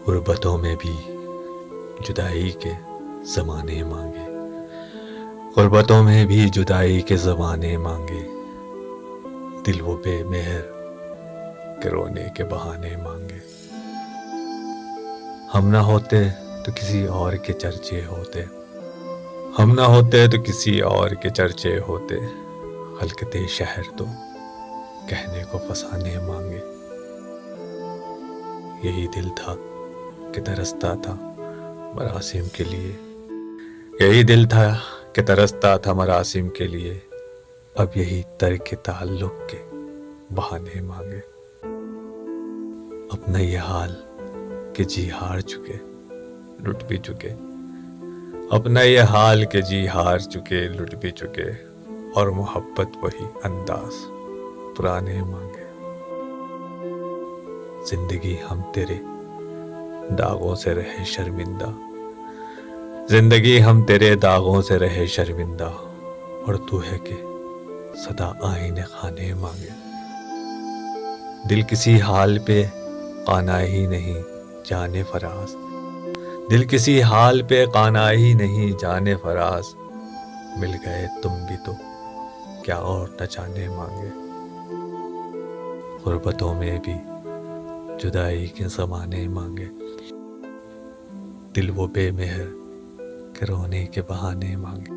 غربتوں میں بھی جدائی کے زمانے مانگے، غربتوں میں بھی جدائی کے زمانے مانگے، دل وہ بے مہر کہ رونے کے بہانے مانگے۔ ہم نہ ہوتے تو کسی اور کے چرچے ہوتے، ہم نہ ہوتے تو کسی اور کے چرچے ہوتے، خلقت شہر تو کہنے کو فسانے مانگے۔ یہی دل تھا کہ ترستا تھا مراسم کے لیے، یہی دل تھا کہ ترستا تھا مراسم کے لیے، اب یہی ترک تعلق کے بہانے مانگے۔ اپنا یہ حال کہ جی ہار چکے لٹ بھی چکے، اپنا یہ حال کہ جی ہار چکے لٹ بھی چکے، اور محبت وہی انداز پرانے مانگے۔ زندگی ہم تیرے داغوں سے رہے شرمندہ، زندگی ہم تیرے داغوں سے رہے شرمندہ، اور تو ہے کہ صدا آئینے خانے مانگے۔ دل کسی حال پہ قانا ہی نہیں جانے فراز، دل کسی حال پہ قانا ہی نہیں جانے فراز، مل گئے تم بھی تو کیا اور نہ جانے مانگے۔ غربتوں میں بھی جدائی کے زمانے مانگے، دل وہ بے مہر کہ رونے کے بہانے مانگے۔